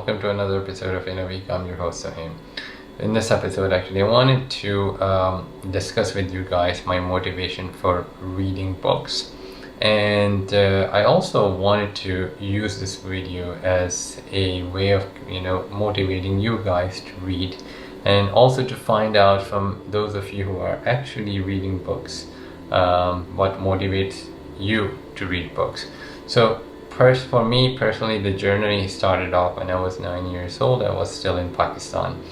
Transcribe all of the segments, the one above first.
welcome to another episode of In a Week. I'm your host Sahim. In this episode, actually, I wanted to discuss with you guys my motivation for reading books, and I also wanted to use this video as a way of motivating you guys to read, and also to find out from those of you who are actually reading books what motivates you to read books. So for me personally, the journey started off when I was 9 years old. I was still in Pakistan,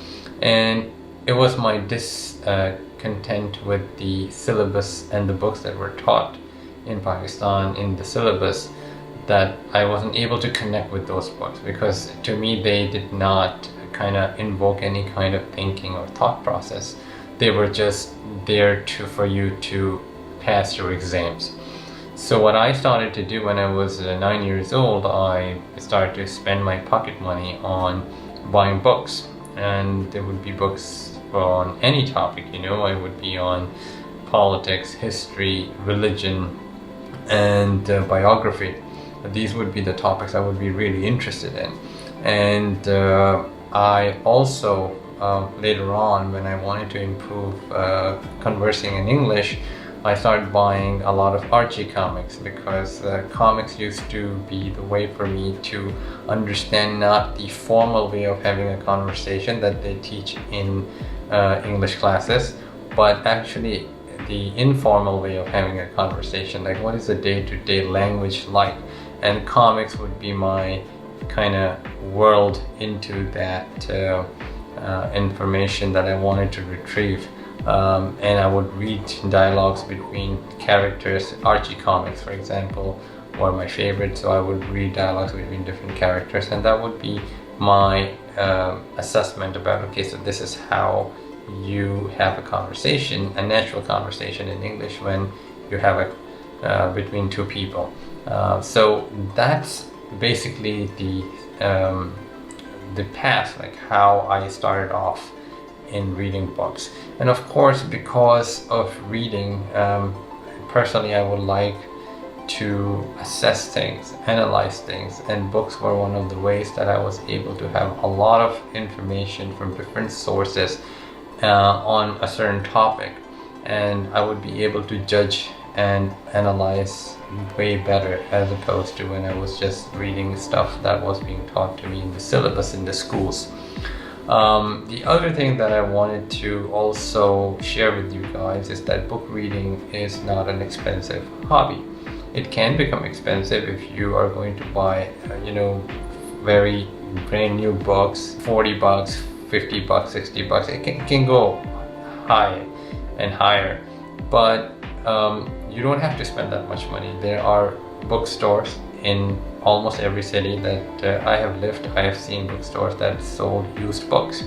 and it was my discontent with the syllabus and the books that were taught in Pakistan in the syllabus that I wasn't able to connect with those books, because to me they did not kind of invoke any kind of thinking or thought process. They were just there for you to pass your exams. So what I started to do when I was 9 years old, I started to spend my pocket money on buying books, and there would be books on any topic. I would be on politics, history, religion, and biography. These would be the topics I would be really interested in. And I also later on, when I wanted to improve conversing in English, I started buying a lot of Archie comics, because comics used to be the way for me to understand not the formal way of having a conversation that they teach in English classes, but actually the informal way of having a conversation, like what is the day-to-day language like. And comics would be my kind of world into that information that I wanted to retrieve. And I would read dialogues between characters. Archie comics, for example, were my favorite, so I would read dialogues between different characters, and that would be my assessment about, okay, so this is how you have a conversation, a natural conversation in English when you have a between two people. So that's basically the path, like how I started off in reading books. And of course, because of reading, personally I would like to assess things, analyze things, and books were one of the ways that I was able to have a lot of information from different sources on a certain topic, and I would be able to judge and analyze way better, as opposed to when I was just reading stuff that was being taught to me in the syllabus in the schools. The other thing that I wanted to also share with you guys is that book reading is not an expensive hobby. It can become expensive if you are going to buy very brand new books, 40 bucks, 50 bucks, 60 bucks. It can go high and higher, but you don't have to spend that much money. There are bookstores in almost every city that I have lived. I have seen bookstores that sold used books,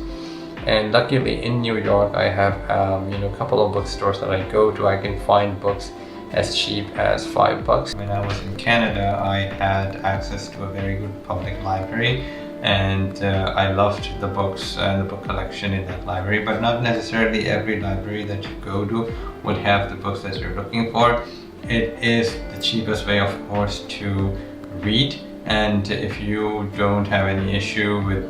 and luckily in New York I have a couple of bookstores that I go to. I can find books as cheap as $5. When I was in Canada, I had access to a very good public library, and I loved the books and the book collection in that library, but not necessarily every library that you go to would have the books that you're looking for. It is the cheapest way, of course, to read, and if you don't have any issue with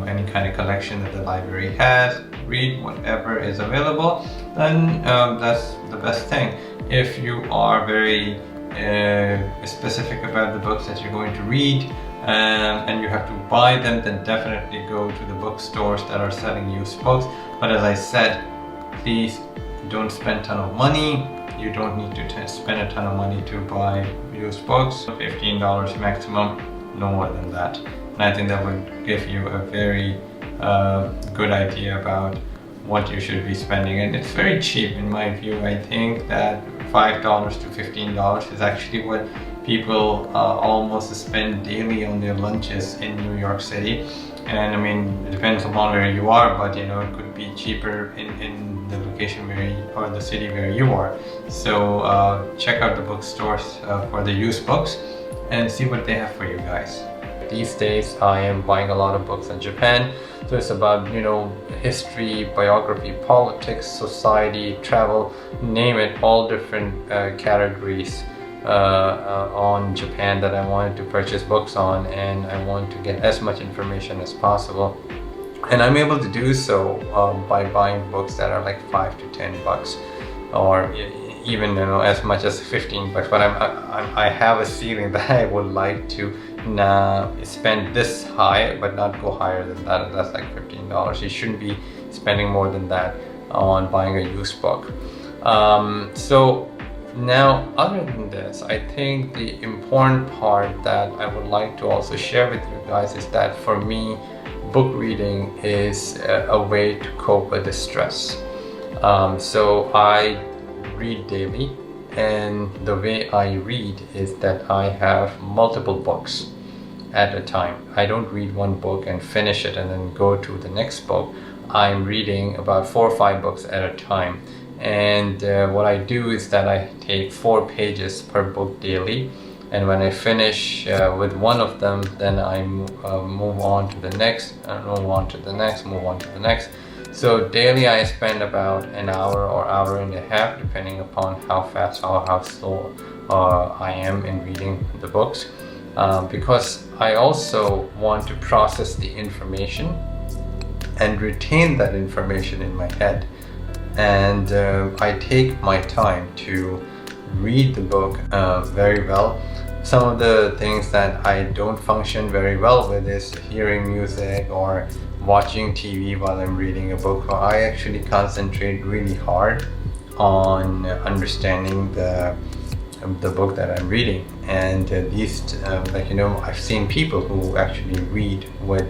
any kind of collection that the library has, read whatever is available, then that's the best thing. If you are very specific about the books that you're going to read, and you have to buy them, then definitely go to the bookstores that are selling used books. But as I said, please don't spend a ton of money. You don't need to spend a ton of money to buy used books. $15 maximum, no more than that. And I think that would give you a very good idea about what you should be spending. And it's very cheap in my view. I think that $5 to $15 is actually what people almost spend daily on their lunches in New York City. And I mean, it depends upon where you are, but it could be cheaper in the location or the city where you are. So check out the bookstores for the used books and see what they have for you guys. These days I am buying a lot of books in Japan. So it's about history, biography, politics, society, travel, name it, all different categories on Japan that I wanted to purchase books on, and I want to get as much information as possible. And I'm able to do so by buying books that are like $5 to $10, or even as much as $15. But I have a ceiling that I would like to spend this high, but not go higher than that. That's like $15. You shouldn't be spending more than that on buying a used book. So now, other than this, I think the important part that I would like to also share with you guys is that for me, book reading is a way to cope with the stress. So I read daily, and the way I read is that I have multiple books at a time. I don't read one book and finish it and then go to the next book. I'm reading about 4 or 5 books at a time. And what I do is that I take 4 pages per book daily, and when I finish with one of them, then I move on to the next, move on to the next, move on to the next. So daily I spend about an hour or hour and a half, depending upon how fast or how slow I am in reading the books, because I also want to process the information and retain that information in my head. And I take my time to read the book very well. Some of the things that I don't function very well with is hearing music or watching TV while I'm reading a book. I actually concentrate really hard on understanding the book that I'm reading. And these, I've seen people who actually read with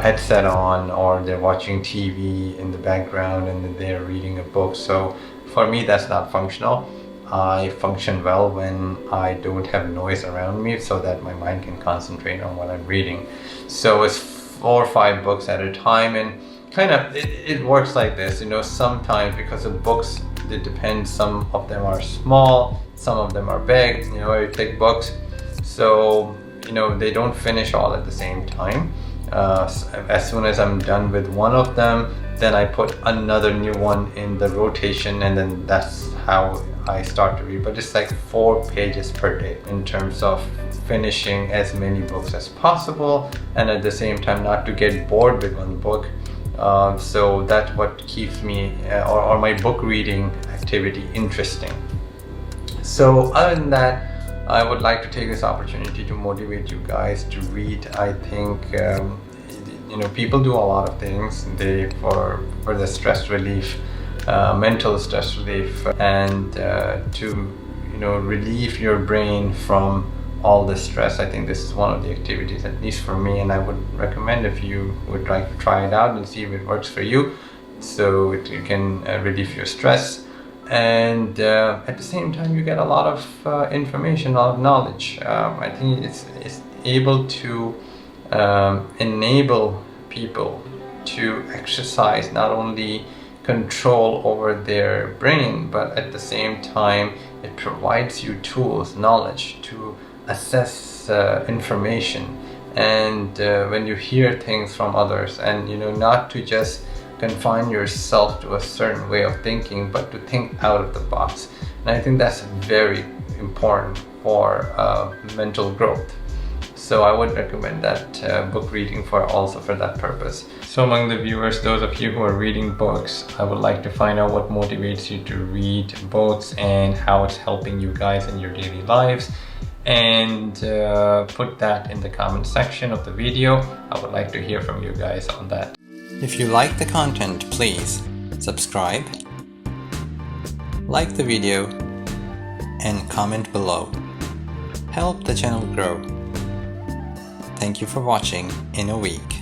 headset on, or they're watching TV in the background and then they're reading a book. So for me, that's not functional. I function well when I don't have noise around me, so that my mind can concentrate on what I'm reading. So it's 4 or 5 books at a time, and kind of it works like this. Sometimes, because the books, it depends, some of them are small, some of them are big, very thick books. So they don't finish all at the same time. As soon as I'm done with one of them, then I put another new one in the rotation, and then that's how I start to read. But it's like 4 pages per day in terms of finishing as many books as possible, and at the same time not to get bored with one book. So that's what keeps me or my book reading activity interesting. So other than that, I would like to take this opportunity to motivate you guys to read. I think people do a lot of things for the stress relief, mental stress relief, and to relieve your brain from all the stress. I think this is one of the activities, at least for me, and I would recommend if you would like to try it out and see if it works for you, so you can relieve your stress. And at the same time, you get a lot of information, a lot of knowledge. I think it's able to enable people to exercise not only control over their brain, but at the same time it provides you tools, knowledge to assess information. And when you hear things from others, and not to just confine yourself to a certain way of thinking, but to think out of the box. And I think that's very important for mental growth. So I would recommend that book reading also for that purpose. So among the viewers, those of you who are reading books, I would like to find out what motivates you to read books and how it's helping you guys in your daily lives. And put that in the comment section of the video. I would like to hear from you guys on that. If you like the content, please subscribe, like the video, and comment below. Help the channel grow. Thank you for watching in a week.